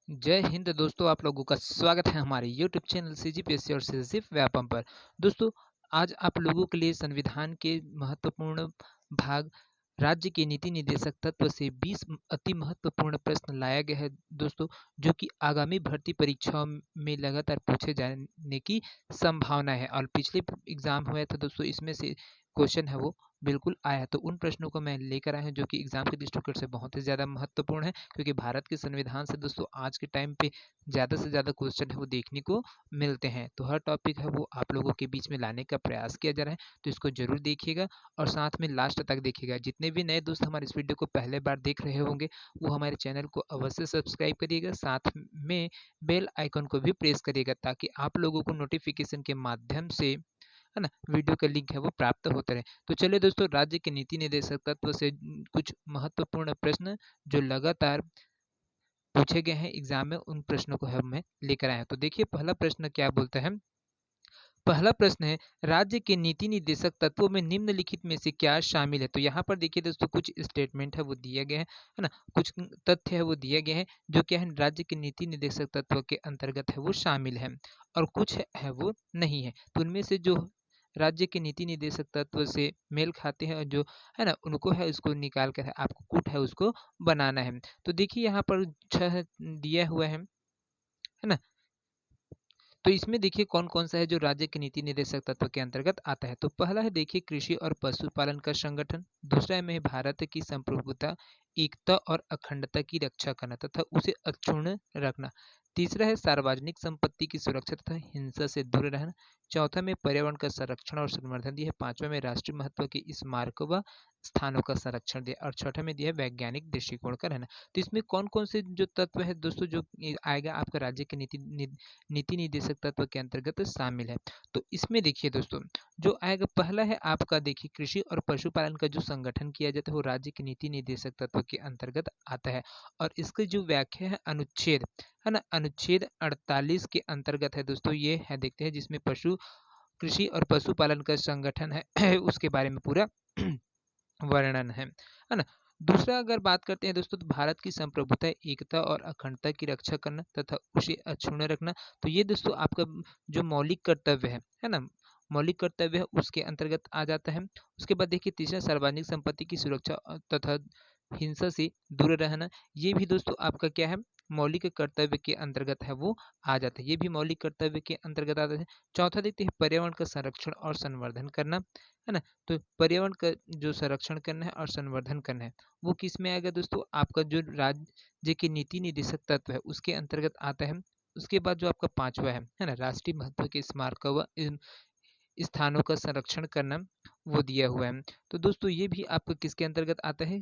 जय हिंद दोस्तों, आप लोगों का स्वागत है हमारे यूट्यूब चैनल सीजीपीएससी और सीजीफ व्यापम पर। दोस्तों, आज आप लोगों के लिए संविधान के महत्वपूर्ण भाग राज्य के नीति निर्देशक तत्व से 20 अति महत्वपूर्ण प्रश्न लाया गया है दोस्तों, जो कि आगामी भर्ती परीक्षाओं में लगातार पूछे जाने की संभावना है। और पिछले एग्जाम हुए थे दोस्तों, इसमें से क्वेश्चन है वो बिल्कुल आया है। तो उन प्रश्नों को मैं लेकर आया हूँ जो कि एग्जाम के दृष्टिकोण से बहुत ही ज़्यादा महत्वपूर्ण है, क्योंकि भारत के संविधान से दोस्तों आज के टाइम पे ज़्यादा से ज़्यादा क्वेश्चन है वो देखने को मिलते हैं। तो हर टॉपिक है वो आप लोगों के बीच में लाने का प्रयास किया जा रहा है, तो इसको जरूर देखिएगा और साथ में लास्ट तक देखिएगा। जितने भी नए दोस्त हमारे इस वीडियो को पहले बार देख रहे होंगे वो हमारे चैनल को अवश्य सब्सक्राइब करिएगा, साथ में बेल आइकन को भी प्रेस करिएगा ताकि आप लोगों को नोटिफिकेशन के माध्यम से है ना वीडियो का लिंक है वो प्राप्त होता रहे। तो चलिए दोस्तों, राज्य के नीति निर्देशक तत्व से कुछ महत्वपूर्ण प्रश्न जो लगातार पूछे गए हैं एग्जाम में, उन प्रश्नों को हम लेकर आए हैं। तो देखिए पहला प्रश्न क्या बोलता है। पहला प्रश्न है, राज्य के नीति निर्देशक तत्वों में निम्नलिखित में से क्या शामिल है। तो यहाँ पर देखिए दोस्तों कुछ स्टेटमेंट है वो दिया गया है ना, कुछ तथ्य है वो दिया गया है जो क्या है राज्य के नीति निर्देशक तत्व के अंतर्गत है वो शामिल है, और कुछ है वो नहीं है। तो उनमें से जो राज्य के नीति निर्देशक तत्व से मेल खाते हैं और जो है ना उनको है उसको निकाल कर है आपको कूट है उसको बनाना है। तो देखिए यहाँ पर 6 दिया हुआ है ना। तो इसमें देखिए कौन-कौन सा है जो राज्य के नीति निर्देशक तत्व के अंतर्गत आता है। तो पहला है देखिए कृषि और पशुपालन का संगठन, दूसरा में है भारत की संप्रभुता, एकता और अखंडता की रक्षा करना तथा उसे अक्षुण्ण रखना, तीसरा है सार्वजनिक संपत्ति की सुरक्षा तथा हिंसा से दूर रहना, चौथा में पर्यावरण का संरक्षण और संवर्धन दिया है, पांचवा में राष्ट्रीय महत्व के स्मारकों व स्थानों का संरक्षण दिया और छठा में दिया है वैज्ञानिक दृष्टिकोण का रहना। तो इसमें कौन-कौन से जो तत्व है दोस्तों जो आएगा आपका राज्य के नीति निर्देशक तत्व के अंतर्गत शामिल है। तो इसमें देखिए दोस्तों जो आएगा पहला है आपका देखिए कृषि और पशुपालन का जो संगठन किया जाता है वो राज्य के नीति निर्देशक तत्व के अंतर्गत आता है, और इसकी जो व्याख्या है अनुच्छेद है ना अनुच्छेद 48 के अंतर्गत है दोस्तों। ये है देखते हैं जिसमें पशु कृषि और पशुपालन का संगठन है उसके बारे में पूरा वर्णन है ना। दूसरा अगर बात करते हैं दोस्तों तो भारत की संप्रभुता, एकता और अखंडता की रक्षा करना तथा उसे अक्षुण्ण रखना। तो ये दोस्तों आपका जो मौलिक कर्तव्य है ना, मौलिक कर्तव्य है उसके अंतर्गत आ जाता है। उसके बाद देखिए तीसरा सार्वजनिक संपत्ति की सुरक्षा तथा हिंसा से दूर रहना, ये भी दोस्तों आपका क्या है मौलिक कर्तव्य के अंतर्गत है वो आ जाता है, ये भी मौलिक कर्तव्य के अंतर्गत आता है। चौथा देखते हैं पर्यावरण का संरक्षण और संवर्धन करना, है ना। तो पर्यावरण का जो संरक्षण करना है और संवर्धन करना है वो किस में आएगा दोस्तों, आपका जो राज्य के नीति निर्देशक तत्व है उसके अंतर्गत आता है। उसके बाद जो आपका पांचवा है ना राष्ट्रीय महत्व के स्मारकों व स्थानों का संरक्षण करना, वो दिया हुआ है। तो दोस्तों ये भी आपका किसके अंतर्गत आता है,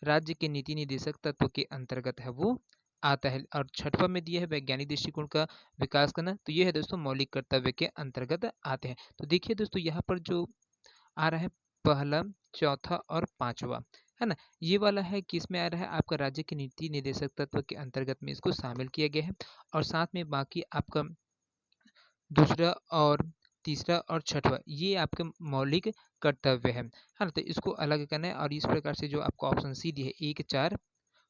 राज्य के नीति निर्देशक तत्व के अंतर्गत है वो आता है। और छठवा में दिया है वैज्ञानिक दृष्टिकोण का विकास करना, तो ये है दोस्तों मौलिक कर्तव्य के अंतर्गत आते हैं। तो देखिए दोस्तों यहाँ पर जो आ रहा है पहला, चौथा और पांचवा, है ना, ये वाला है किसमें आ रहा है आपका राज्य के नीति निर्देशक तत्व के अंतर्गत में इसको शामिल किया गया है। और साथ में बाकी आपका दूसरा और तीसरा और छठवा ये आपके मौलिक कर्तव्य है ना। तो इसको अलग करना है और इस प्रकार से जो आपको ऑप्शन सी दी है 1 4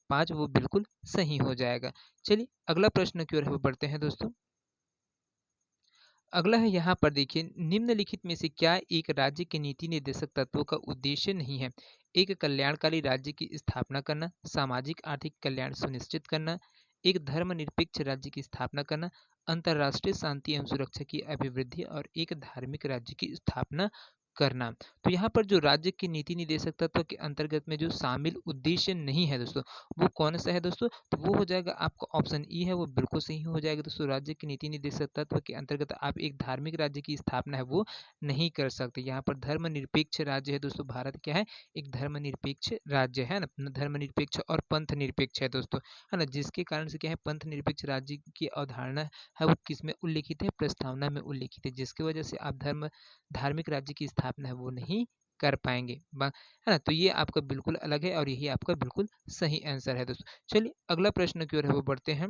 5 वो बिल्कुल सही हो जाएगा। चलिए अगला प्रश्न की ओर हम बढ़ते हैं दोस्तों। अगला है यहाँ पर देखिए निम्नलिखित में से क्या एक राज्य के नीति निर्देशक तत्वों का उद्देश्य नहीं है। एक कल्याणकारी राज्य की स्थापना करना, सामाजिक आर्थिक कल्याण सुनिश्चित करना, एक धर्मनिरपेक्ष राज्य की स्थापना करना, अंतर्राष्ट्रीय शांति एवं सुरक्षा की अभिवृद्धि और एक धार्मिक राज्य की स्थापना करना। तो यहाँ पर जो राज्य के नीति निर्देशक तत्व के अंतर्गत में जो शामिल उद्देश्य नहीं है दोस्तों, वो कौन सा है दोस्तों, तो वो हो जाएगा आपका ऑप्शन ई है वो बिल्कुल सही हो जाएगा दोस्तों। राज्य के नीति निर्देशक तत्व के अंतर्गत आप एक धार्मिक राज्य की स्थापना है वो नहीं कर सकते। यहाँ पर धर्मनिरपेक्ष राज्य है दोस्तों, भारत क्या है एक धर्मनिरपेक्ष राज्य है ना, धर्मनिरपेक्ष और पंथ निरपेक्ष है दोस्तों, है ना, जिसके कारण से क्या है पंथ निरपेक्ष राज्य की अवधारणा है वो किस में उल्लेखित है, प्रस्तावना में उल्लेखित है, जिसकी वजह से आप धार्मिक राज्य की स्थापना है वो नहीं कर पाएंगे, है ना। तो ये आपका बिल्कुल अलग है और यही आपका बिल्कुल सही आंसर है दोस्तों। चलिए अगला प्रश्न की ओर है वो बढ़ते हैं।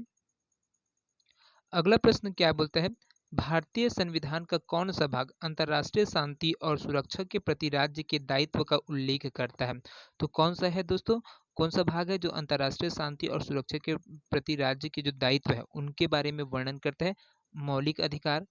अगला प्रश्न क्या बोलता है, भारतीय संविधान का कौन सा भाग अंतर्राष्ट्रीय शांति और सुरक्षा के प्रति राज्य के दायित्व का उल्लेख करता है। तो कौन सा है दोस्तों, कौन सा भाग है जो अंतर्राष्ट्रीय शांति और सुरक्षा के प्रति राज्य के जो दायित्व है उनके बारे में वर्णन करता है। मौलिक अधिकार,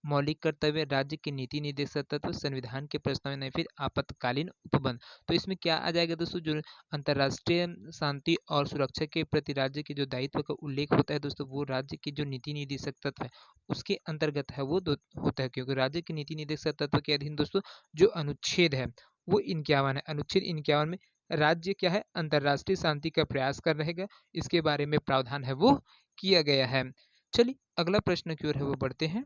मौलिक कर्तव्य, राज्य के नीति निर्देशक तत्व, संविधान के प्रस्तावना या फिर आपातकालीन उपबंध। तो इसमें क्या आ जाएगा दोस्तों, जो अंतर्राष्ट्रीय शांति और सुरक्षा के प्रति राज्य के जो दायित्व का उल्लेख होता है दोस्तों, वो राज्य के जो नीति निर्देशक तत्व है उसके अंतर्गत है वो होता है, क्योंकि राज्य के नीति निर्देशक तत्व के अधीन दोस्तों जो अनुच्छेद है वो 51 है। अनुच्छेद 51 में राज्य क्या है, अंतर्राष्ट्रीय शांति का प्रयास कर रहेगा, इसके बारे में प्रावधान है वो किया गया है। चलिए अगला प्रश्न की ओर है वो बढ़ते हैं।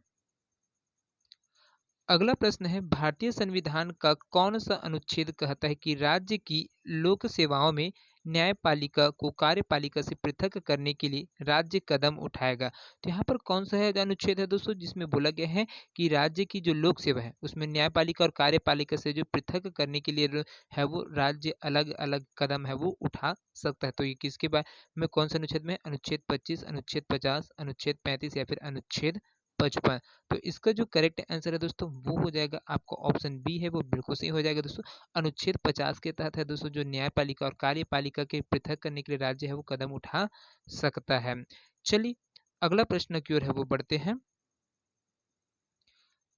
अगला प्रश्न है, भारतीय संविधान का कौन सा अनुच्छेद कहता है कि राज्य की लोक सेवाओं में न्यायपालिका को कार्यपालिका से पृथक करने के लिए राज्य कदम उठाएगा। तो यहाँ पर कौन सा है अनुच्छेद है दोस्तों, जिसमें बोला गया है कि राज्य की जो लोक सेवा है उसमें न्यायपालिका और कार्यपालिका से जो पृथक करने के लिए है वो राज्य अलग अलग कदम है वो उठा सकता है। तो ये किसके बारे में, कौन सा अनुच्छेद में, अनुच्छेद 25, अनुच्छेद 50, अनुच्छेद 35 या फिर अनुच्छेद 55। तो इसका जो करेक्ट आंसर है दोस्तों वो हो जाएगा आपका ऑप्शन बी है, वो बिल्कुल सही हो जाएगा दोस्तों। अनुच्छेद 50 के तहत है दोस्तों जो न्यायपालिका और कार्यपालिका के पृथक करने के लिए राज्य है वो कदम उठा सकता है। चलिए अगला प्रश्न की ओर है वो बढ़ते हैं।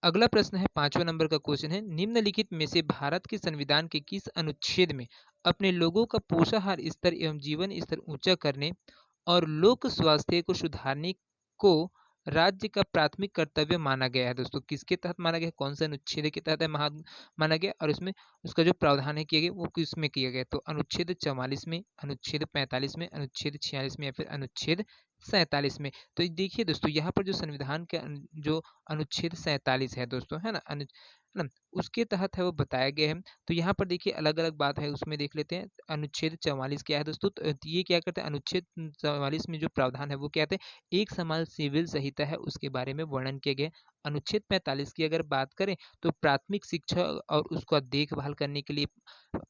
अगला प्रश्न है 5वां नंबर का क्वेश्चन है, निम्नलिखित में से भारत के संविधान के किस अनुच्छेद में अपने लोगों का पोषाहार स्तर एवं जीवन स्तर ऊंचा करने और लोक स्वास्थ्य को सुधारने को राज्य का प्राथमिक कर्तव्य माना गया है। दोस्तों किसके तहत माना गया है, कौन से अनुच्छेद के तहत है माना गया, और इसमें उसका जो प्रावधान है किया गया वो किस में किया गया। तो अनुच्छेद 44 में, अनुच्छेद 45 में, अनुच्छेद 46 में या फिर अनुच्छेद 47 में। तो देखिए दोस्तों यहाँ पर जो संविधान के जो अनुच्छेद 47 है दोस्तों, है ना, है ना, उसके तहत है वो बताया गया है। तो यहाँ पर देखिए अलग अलग बात है, उसमें देख लेते हैं। अनुच्छेद 44 क्या है दोस्तों, तो ये क्या करते हैं, अनुच्छेद 44 में जो प्रावधान है वो क्या कहते हैं, एक समान सिविल संहिता है उसके बारे में वर्णन किया गया। अनुच्छेद 45 की अगर बात करें तो प्राथमिक शिक्षा और उसका देखभाल करने के लिए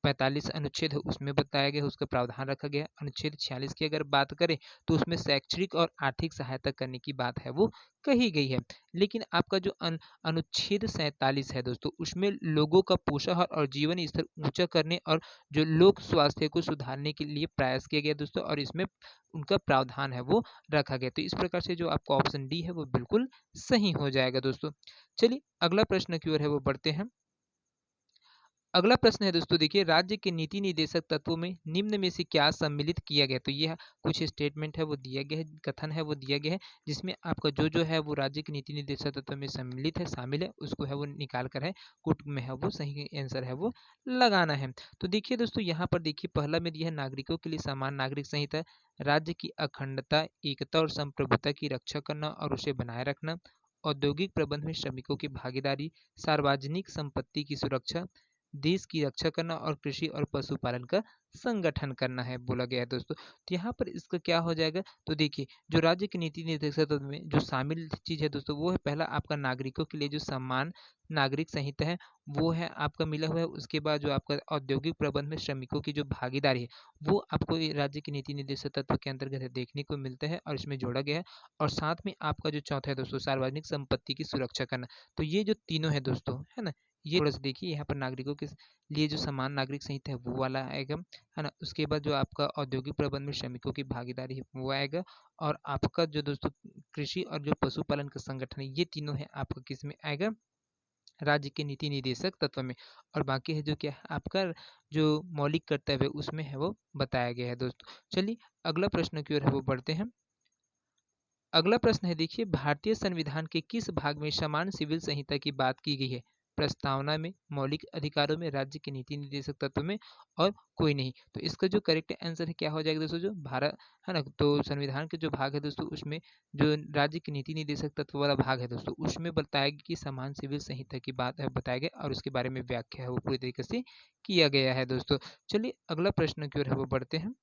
45 अनुच्छेद है उसमें बताया गया, उसका प्रावधान रखा गया। अनुच्छेद 46 की अगर बात करें तो उसमें शैक्षणिक और आर्थिक सहायता करने की बात है वो कही गई है। लेकिन आपका जो अनुच्छेद 47 है दोस्तों उसमें लोगों का पोषाहार और जीवन स्तर ऊंचा करने और जो लोक स्वास्थ्य को सुधारने के लिए प्रयास किया गया दोस्तों, और इसमें उनका प्रावधान है वो रखा गया। तो इस प्रकार से जो आपका ऑप्शन डी है वो बिल्कुल सही हो जाएगा दोस्तों। चलिए अगला प्रश्न की ओर है वो बढ़ते हैं। अगला प्रश्न है दोस्तों, देखिए राज्य के नीति निर्देशक तत्वों में निम्न में से क्या सम्मिलित किया गया। तो यह कुछ स्टेटमेंट है वो दिया गया है, कथन है वो दिया गया है, जिसमें आपका जो है वो राज्य के नीति निर्देशक तत्वों में सम्मिलित है, शामिल है, उसको है वो निकाल कर है कुट में है वो सही आंसर है वो लगाना है। तो देखिए दोस्तों यहाँ पर देखिए पहला में दिया है नागरिकों के लिए समान नागरिक संहिता, राज्य की अखंडता, एकता और संप्रभुता की रक्षा करना और उसे बनाए रखना, औद्योगिक प्रबंध में श्रमिकों की भागीदारी, सार्वजनिक संपत्ति की सुरक्षा, देश की रक्षा करना और कृषि और पशुपालन का संगठन करना है बोला गया है दोस्तों। तो यहाँ पर इसका क्या हो जाएगा, तो देखिए जो राज्य की नीति निर्देशक तत्व में जो शामिल चीज़ है दोस्तों वो है पहला आपका नागरिकों के लिए जो सम्मान नागरिक संहिता है वो है आपका मिला हुआ है। उसके बाद जो आपका औद्योगिक प्रबंध में श्रमिकों की जो भागीदारी है वो आपको ये राज्य की नीति निर्देशक तत्व के अंतर्गत है देखने को मिलता है और इसमें जोड़ा गया है। और साथ में आपका जो चौथा है दोस्तों सार्वजनिक संपत्ति की सुरक्षा करना। तो ये जो तीनों है दोस्तों, है ना, ये थोड़ा सा देखिए यहाँ पर नागरिकों के लिए जो समान नागरिक संहिता है वो वाला आएगा, है ना। उसके बाद जो आपका औद्योगिक प्रबंध में श्रमिकों की भागीदारी है वो आएगा, और आपका जो दोस्तों कृषि और जो पशुपालन का संगठन है ये तीनों है आपका किस में आएगा, राज्य के नीति निर्देशक तत्व में। और बाकी है जो क्या है आपका जो मौलिक कर्तव्य है उसमें है वो बताया गया है दोस्तों। चलिए अगला प्रश्न की ओर है वो बढ़ते हैं। अगला प्रश्न है, देखिए भारतीय संविधान के किस भाग में समान सिविल संहिता की बात की गई है, प्रस्तावना में, मौलिक अधिकारों में, राज्य के नीति निर्देशक तत्व में, और कोई नहीं। तो इसका जो करेक्ट आंसर है क्या हो जाएगा दोस्तों, जो भारत है ना, तो संविधान के जो भाग है दोस्तों उसमें जो राज्य के नीति निर्देशक तत्व वाला भाग है दोस्तों उसमें बताया गया कि समान सिविल संहिता की बात है बताया गया, और उसके बारे में व्याख्या है वो पूरी तरीके से किया गया है दोस्तों। चलिए अगला प्रश्न की ओर है वो बढ़ते हैं।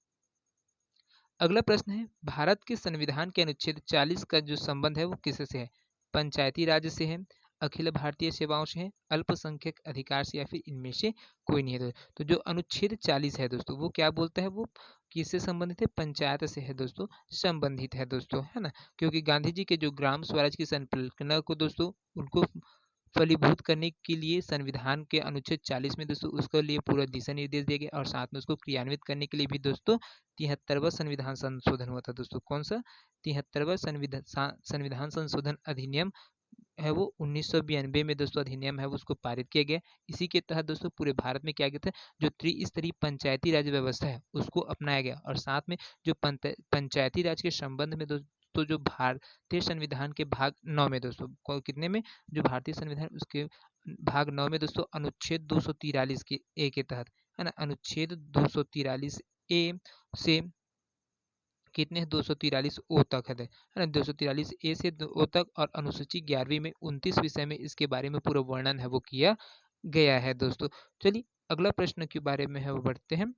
अगला प्रश्न है, भारत के संविधान के अनुच्छेद 40 का जो संबंध है वो किससे है, पंचायती राज से है, अखिल भारतीय सेवाओं से है, अल्पसंख्यक अधिकार से, या फिर इनमें से कोई नहीं है दोस्तों। तो जो अनुच्छेद 40 है दोस्तों वो क्या बोलता है, वो किससे संबंधित है, पंचायत से है दोस्तों संबंधित है दोस्तों, है ना। क्योंकि गांधी जी के जो ग्राम स्वराज की संकल्पना को दोस्तों उनको फलीभूत करने के लिए संविधान के अनुच्छेद 40 में दोस्तों उसके लिए पूरा दिशा निर्देश दिया गया और साथ में उसको क्रियान्वित करने के लिए भी दोस्तों 73वां संविधान संशोधन हुआ था दोस्तों। कौन सा? 73वां संविधान संशोधन अधिनियम है वो 1992 में दोस्तों अधिनियम है वो उसको पारित किया गया। इसी के तहत दोस्तों पूरे भारत में क्या गया था, जो त्रिस्तरीय पंचायती राज व्यवस्था है उसको अपनाया गया और साथ में जो पंचायती राज के संबंध में दोस्तों जो भारतीय संविधान के भाग 9 में दोस्तों कितने में, जो भारतीय संविधान उसके भाग 9 में दोस्तों अनुच्छेद 243 के ए के तहत है ना, अनुच्छेद 243 ए से कितने 243 ओ तक है ना, 243 ए से ओ तक और अनुसूची 11वीं में 29 विषय में इसके बारे में पूरा वर्णन है वो किया गया है दोस्तों। चलिए अगला प्रश्न के बारे में है वो बढ़ते हैं।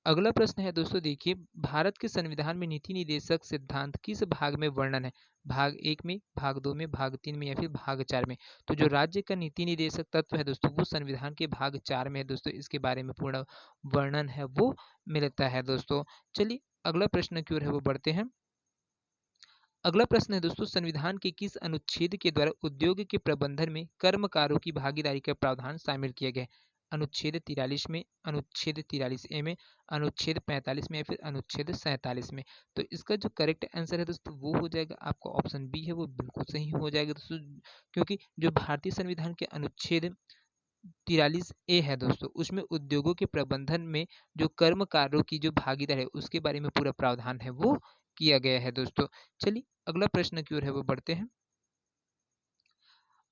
अगला प्रश्न है दोस्तों, देखिए भारत के संविधान में नीति निर्देशक सिद्धांत किस भाग में वर्णन है? भाग 1 में, भाग 2 में, भाग 3 में या फिर भाग 4 में? तो जो राज्य का नीति निर्देशक तत्व है दोस्तों वो संविधान के भाग 4 में है दोस्तों, इसके बारे में पूर्ण वर्णन है वो मिलता है दोस्तों। चलिए अगला प्रश्न की ओर है वो बढ़ते हैं। अगला प्रश्न है दोस्तों, संविधान के किस अनुच्छेद के द्वारा उद्योग के प्रबंधन में कर्मकारों की भागीदारी का प्रावधान शामिल किया गया है? अनुच्छेद 43 में, अनुच्छेद 43 ए में, अनुच्छेद 45 में या फिर अनुच्छेद 47 में? तो इसका जो करेक्ट आंसर है दोस्तों वो हो जाएगा आपका ऑप्शन बी है वो बिल्कुल सही हो जाएगा दोस्तों, क्योंकि जो भारतीय संविधान के अनुच्छेद 43 ए है दोस्तों उसमें उद्योगों के प्रबंधन में जो कर्मकारों की जो भागीदारी है उसके बारे में पूरा प्रावधान है वो किया गया है दोस्तों। चलिए अगला प्रश्न की ओर है वो बढ़ते हैं।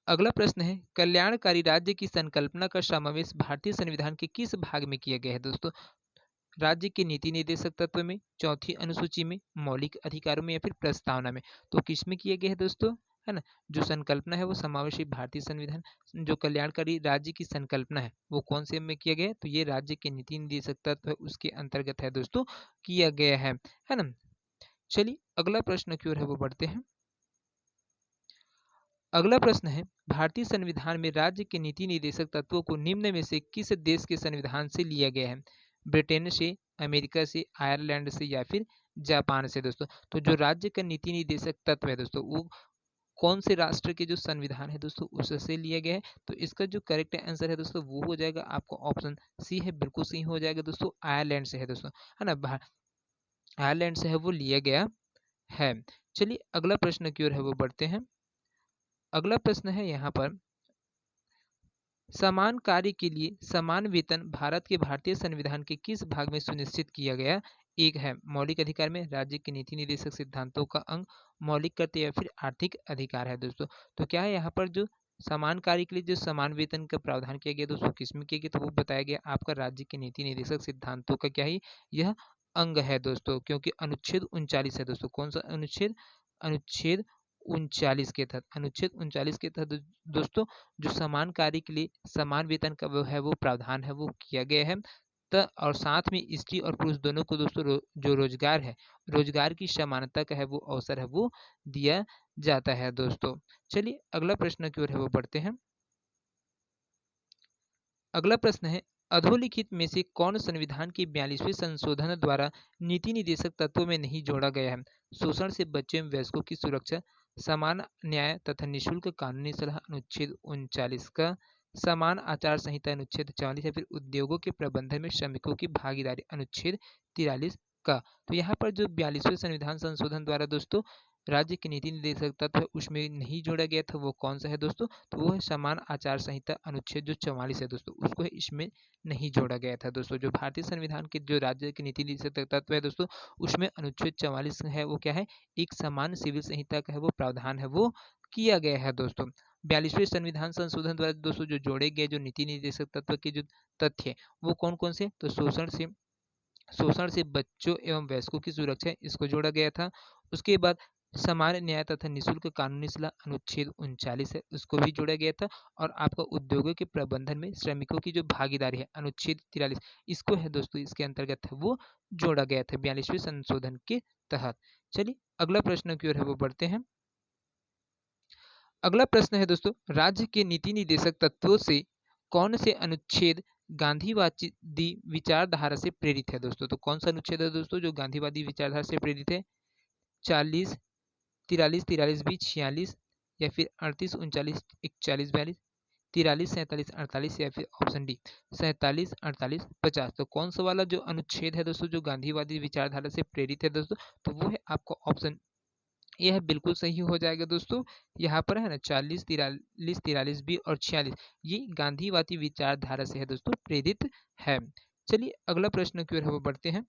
अगला प्रश्न है, कल्याणकारी राज्य की संकल्पना का समावेश भारतीय संविधान के किस भाग में किया गया है दोस्तों? राज्य के नीति निर्देशक तत्व में, चौथी अनुसूची में, मौलिक अधिकारों में या फिर प्रस्तावना में? तो किस में किया गया है दोस्तों, है ना, जो संकल्पना है वो समावेशी भारतीय संविधान, जो कल्याणकारी राज्य की संकल्पना है वो कौन से में किया गया है? तो ये राज्य के नीति निर्देशक तत्व है उसके अंतर्गत है दोस्तों किया गया है ना। चलिए अगला प्रश्न की ओर है वो बढ़ते हैं। अगला प्रश्न है, भारतीय संविधान में राज्य के नीति निर्देशक तत्वों को निम्न में से किस देश के संविधान से लिया गया है? ब्रिटेन से, अमेरिका से, आयरलैंड से या फिर जापान से दोस्तों? तो जो राज्य का नीति निर्देशक तत्व है दोस्तों वो कौन से राष्ट्र के जो संविधान है दोस्तों उससे लिया गया है? तो इसका जो करेक्ट आंसर है दोस्तों वो हो जाएगा आपका ऑप्शन सी है, बिल्कुल सही हो जाएगा दोस्तों, आयरलैंड से है दोस्तों, है ना, आयरलैंड से है वो लिया गया है। चलिए अगला प्रश्न की ओर है वो बढ़ते हैं। अगला प्रश्न है यहाँ पर, समान कार्य के लिए समान वेतन भारत के भारतीय संविधान के किस भाग में सुनिश्चित किया गया? एक है मौलिक अधिकार में, राज्य के नीति निर्देशक सिद्धांतों का अंग, मौलिक कर्तव्य या फिर आर्थिक अधिकार है दोस्तों? तो क्या है यहाँ पर जो समान कार्य के लिए जो समान वेतन का प्रावधान किया गया दोस्तों किस में किया गया? तो वो बताया गया आपका राज्य के नीति निर्देशक सिद्धांतों का क्या है, यह अंग है दोस्तों, क्योंकि अनुच्छेद 39 है दोस्तों। कौन सा अनुच्छेद? अनुच्छेद 39 के तहत, अनुच्छेद 39 के तहत दोस्तों जो समान कार्य के लिए समान वेतन का वो है वो प्रावधान है वो किया गया है। और साथ में स्त्री और पुरुष दोनों को दोस्तों जो रोजगार है, रोजगार की समानता का है वो अवसर है वो दिया जाता है दोस्तों। चलिए अगला प्रश्न की ओर है वो बढ़ते हैं। अगला प्रश्न है, अधोलिखित में से कौन संविधान के 42वें संशोधन द्वारा नीति निर्देशक तत्वों में नहीं जोड़ा गया है? शोषण से बच्चों एवं वयस्कों की सुरक्षा, समान न्याय तथा निःशुल्क कानूनी सलाह अनुच्छेद 39 का, समान आचार संहिता अनुच्छेद 44 या फिर उद्योगों के प्रबंधन में श्रमिकों की भागीदारी अनुच्छेद 43 का? तो यहाँ पर जो 42वें संविधान संशोधन द्वारा दोस्तों राज्य के नीति निर्देशक तत्व है उसमें नहीं जोड़ा गया था वो कौन सा है दोस्तों? तो वो है समान आचार संहिता अनुच्छेद जो 44 है दोस्तों उसको है इसमें नहीं जोड़ा गया था दोस्तों। जो भारतीय संविधान के जो राज्य के नीति निर्देशक तत्व है दोस्तों उसमें अनुच्छेद 44 है वो क्या है, एक समान सिविल संहिता का है वो प्रावधान है वो किया गया है दोस्तों। 42वें संविधान संशोधन द्वारा दोस्तों जो जोड़े गए जो नीति निर्देशक तत्व के जो तथ्य वो कौन कौन से? तो शोषण से बच्चों एवं वयस्कों की सुरक्षा इसको जोड़ा गया था। उसके बाद समान न्याय तथा निःशुल्क कानूनी सलाह अनुच्छेद 39 है उसको भी जोड़ा गया था। और आपका उद्योगों के प्रबंधन में श्रमिकों की जो भागीदारी है अनुच्छेद 43 इसको है दोस्तों इसके अंतर्गत है वो जोड़ा गया था 42वें संशोधन के तहत। चलिए अगला प्रश्न की ओर है वो बढ़ते हैं। अगला प्रश्न है दोस्तों, राज्य के नीति निर्देशक तत्वों से कौन से अनुच्छेद गांधीवादी विचारधारा से प्रेरित है दोस्तों? तो कौन सा अनुच्छेद है दोस्तों जो गांधीवादी विचारधारा से प्रेरित है? 40, 43, 43 बी, 46 या फिर 38 39 41 42, 43 47 48 या फिर ऑप्शन डी 47 48 50। तो कौन सा वाला जो अनुच्छेद है दोस्तों जो गांधीवादी विचारधारा से प्रेरित है दोस्तों, तो वो है आपका ऑप्शन यह बिल्कुल सही हो जाएगा दोस्तों। यहाँ पर है ना 40 43 43 बी और 46 ये गांधीवादी विचारधारा से है दोस्तों प्रेरित है। चलिए अगला प्रश्न की ओर हम बढ़ते हैं।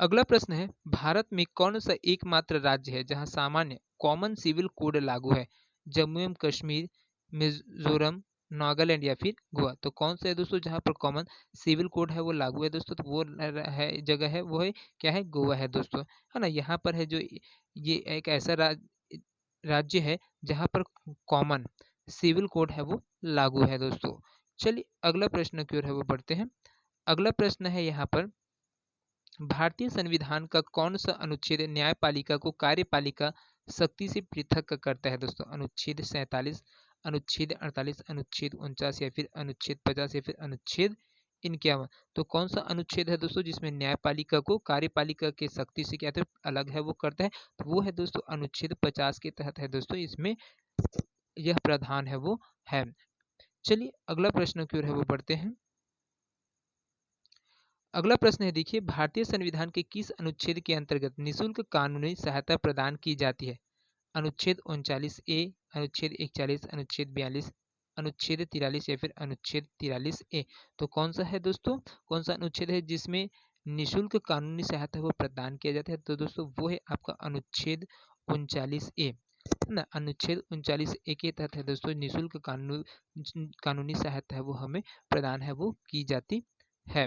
अगला प्रश्न है, भारत में कौन सा एकमात्र राज्य है जहां सामान्य कॉमन सिविल कोड लागू है? जम्मू एवं कश्मीर, मिजोरम, नागालैंड या फिर गोवा। तो कौन सा है दोस्तों जहां पर कॉमन सिविल कोड है वो लागू है दोस्तों, तो वो है जगह है वो है क्या है, गोवा है दोस्तों, है ना। यहाँ पर है जो ये एक ऐसा राज्य है जहां पर कॉमन सिविल कोड है वो लागू है दोस्तों। चलिए अगला प्रश्न की ओर है वो बढ़ते हैं। अगला प्रश्न है यहाँ पर, भारतीय संविधान का कौन सा अनुच्छेद न्यायपालिका को कार्यपालिका शक्ति से पृथक करता है दोस्तों? अनुच्छेद 47, अनुच्छेद 48, अनुच्छेद 49 या फिर अनुच्छेद 50 या फिर अनुच्छेद 51। तो कौन सा अनुच्छेद है दोस्तों जिसमें न्यायपालिका को कार्यपालिका के शक्ति से क्या है अलग है वो करता है? तो वो है दोस्तों अनुच्छेद 50 के तहत है दोस्तों, इसमें यह प्रावधान है वो है। चलिए अगला प्रश्न की ओर है वो बढ़ते हैं। अगला प्रश्न है, देखिए भारतीय संविधान के किस अनुच्छेद के अंतर्गत निःशुल्क कानूनी सहायता प्रदान की जाती है? अनुच्छेद 39 ए, अनुच्छेद 41, अनुच्छेद 42, अनुच्छेद 43 या फिर अनुच्छेद 43 ए। तो कौन सा है दोस्तों, कौन सा अनुच्छेद है जिसमें निःशुल्क कानूनी सहायता वो प्रदान किया जाता है? तो दोस्तों वो है आपका अनुच्छेद 39 ए, है ना। अनुच्छेद 39 ए के तहत है दोस्तों निःशुल्क कानूनी सहायता है वो हमें प्रदान है वो की जाती है।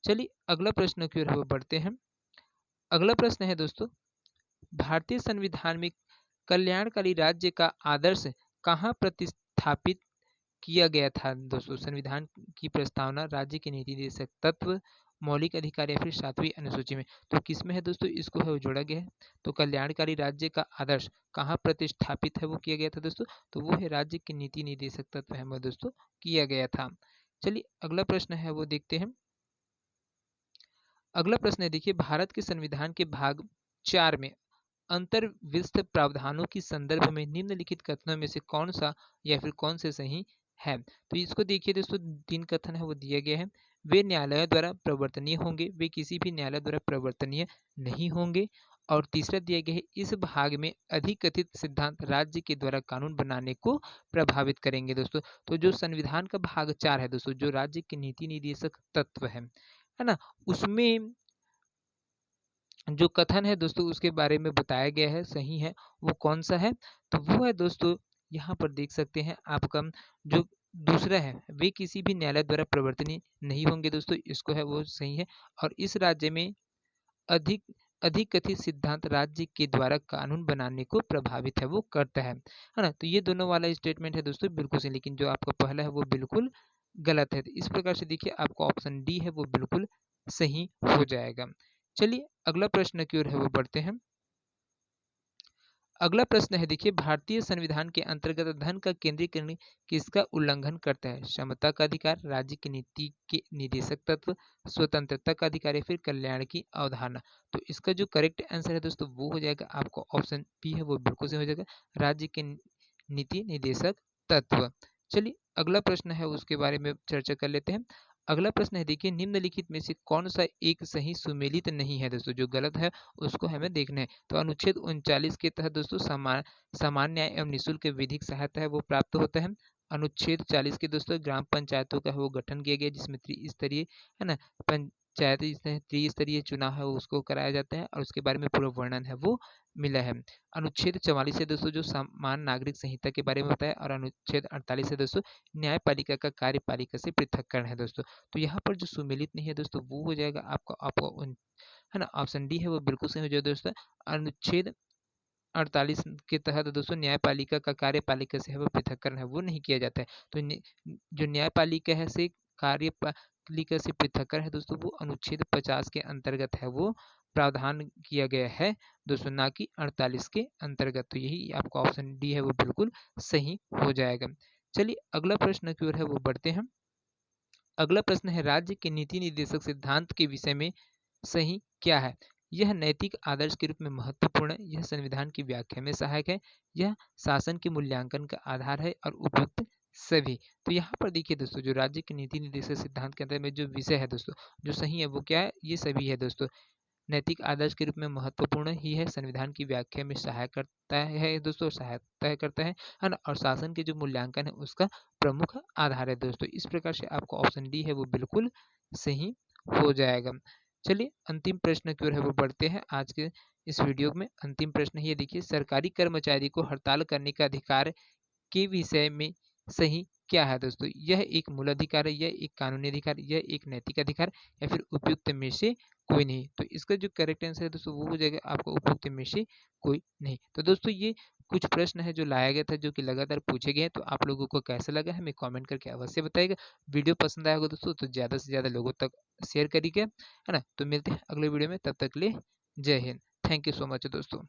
चलिए अगला प्रश्न की ओर हम बढ़ते हैं। अगला प्रश्न है दोस्तों, भारतीय संविधान में कल्याणकारी राज्य का आदर्श कहाँ प्रतिस्थापित किया गया था दोस्तों? संविधान की प्रस्तावना, राज्य के नीति निर्देशक तत्व, मौलिक अधिकार या फिर 7वीं अनुसूची में। तो किसमें है दोस्तों, इसको है वो जोड़ा गया है। तो कल्याणकारी राज्य का आदर्श कहाँ प्रतिष्ठापित है वो किया गया था दोस्तों, तो वो है राज्य के नीति निर्देशक तत्व है वो दोस्तों किया गया था। चलिए अगला प्रश्न है वो देखते हैं। अगला प्रश्न है, देखिए भारत के संविधान के भाग 4 में अंतर्विष्ट प्रावधानों की संदर्भ में निम्नलिखित कथनों में से कौन सा या फिर कौन से सही है? तो इसको देखिए दोस्तों, 3 कथन है वो दिया गया है। वे न्यायालय द्वारा प्रवर्तनीय होंगे, वे किसी भी न्यायालय द्वारा प्रवर्तनीय नहीं होंगे। और तीसरा दिया गया है, इस भाग में अधिकथित सिद्धांत राज्य के द्वारा कानून बनाने को प्रभावित करेंगे दोस्तों। तो जो संविधान का भाग 4 है दोस्तों, जो राज्य के नीति निर्देशक तत्व है ना, उसमें जो कथन है दोस्तों उसके बारे में बताया गया है सही है, वो कौन सा है? तो वो है दोस्तों, यहाँ पर देख सकते हैं आपका जो दूसरा है, वे किसी भी न्यायालय द्वारा प्रवर्तनीय नहीं होंगे दोस्तों, इसको है वो सही है। और इस राज्य में अधिक अधिक कथित सिद्धांत राज्य के द्वारा कानून बनाने को प्रभावित है वो करता है ना। तो ये दोनों वाला स्टेटमेंट है दोस्तों बिल्कुल सही, लेकिन जो आपका पहला है वो बिल्कुल गलत है। तो इस प्रकार से देखिए आपका ऑप्शन डी है वो बिल्कुल सही हो जाएगा। चलिए अगला प्रश्न की ओर है वो बढ़ते हैं। अगला प्रश्न है, देखिए भारतीय संविधान के अंतर्गत धन का केंद्रीकरण किसका उल्लंघन करता है? समता का अधिकार, राज्य की नीति के निदेशक तत्व, स्वतंत्रता का अधिकार या फिर कल्याण की अवधारणा। तो इसका जो करेक्ट आंसर है दोस्तों वो हो जाएगा आपका ऑप्शन बी है वो बिल्कुल सही हो जाएगा, राज्य के नीति निदेशक तत्व। चलिए अगला प्रश्न है उसके बारे में चर्चा कर लेते हैं। अगला प्रश्न है, देखिए निम्नलिखित में से कौन सा एक सही सुमेलित नहीं है दोस्तों, जो गलत है उसको हमें देखना है। तो अनुच्छेद 39 के तहत दोस्तों सामान्य न्याय एवं निःशुल्क विधिक सहायता है वो प्राप्त होता है। अनुच्छेद 40 के दोस्तों ग्राम पंचायतों का वो गठन किया गया जिसमें त्रिस्तरीय है ना पंचायत त्रिस्तरीय चुनाव है उसको कराया जाता है और उसके बारे में पूरा वर्णन है वो मिला है। अनुच्छेद 44 से दोस्तों जो समान नागरिक संहिता के बारे में बताया, और अनुच्छेद 48 से दोस्तों न्यायपालिका का कार्यपालिका से पृथक्करण है दोस्तों। तो यहाँ पर जो सुमेलित नहीं है दोस्तों वो हो जाएगा आपका है ना, ऑप्शन डी है वो बिल्कुल सही हो जाएगा दोस्तों। अनुच्छेद 48 के तहत दोस्तों न्यायपालिका का कार्यपालिका से है वो पृथक्करण है वो नहीं किया जाता है। तो जो न्यायपालिका है से कार्यपालिका से पृथक्करण है दोस्तों वो अनुच्छेद 50 के अंतर्गत है वो प्रावधान किया गया है दोस्तों, ना कि 48 के अंतर्गत। तो यही आपका ऑप्शन डी है वो बिल्कुल सही हो जाएगा। चलिए अगला प्रश्न की ओर है वो बढ़ते हैं। अगला प्रश्न है, राज्य के नीति निर्देशक सिद्धांत के विषय में सही क्या है? यह नैतिक आदर्श के रूप में महत्वपूर्ण है, यह संविधान की व्याख्या में सहायक है, यह शासन के मूल्यांकन का आधार है और उपयुक्त सभी। तो यहाँ पर देखिए दोस्तों, जो राज्य के नीति निर्देशक सिद्धांत के अंदर में जो विषय है दोस्तों, जो सही है वो क्या है, ये सभी है दोस्तों। नैतिक आदर्श के रूप में महत्वपूर्ण ही है, संविधान की व्याख्या में सहायक करता है दोस्तों, सहायता करता है ना? और शासन के जो मूल्यांकन है उसका प्रमुख आधार है दोस्तों। इस प्रकार से आपको ऑप्शन डी है वो बिल्कुल सही हो जाएगा। चलिए अंतिम प्रश्न की ओर है वो बढ़ते हैं आज के इस वीडियो में। अंतिम प्रश्न ये देखिए, सरकारी कर्मचारी को हड़ताल करने का अधिकार के विषय में सही क्या है दोस्तों? यह एक मूल अधिकार है, यह एक कानूनी अधिकार, यह एक नैतिक अधिकार या फिर उपयुक्त में से कोई नहीं। तो इसका जो करेक्ट आंसर है दोस्तों वो हो जाएगा आपका उपयुक्त में से कोई नहीं। तो दोस्तों ये कुछ प्रश्न है जो लाया गया था, जो कि लगातार पूछे गए हैं। तो आप लोगों को कैसा लगा हमें कमेंट करके अवश्य बताइएगा। वीडियो पसंद आया होगा दोस्तों तो ज़्यादा से ज़्यादा लोगों तक शेयर करिएगा, है ना? तो मिलते हैं अगले वीडियो में, तब तक के लिए जय Hind. Thank you so much दोस्तों।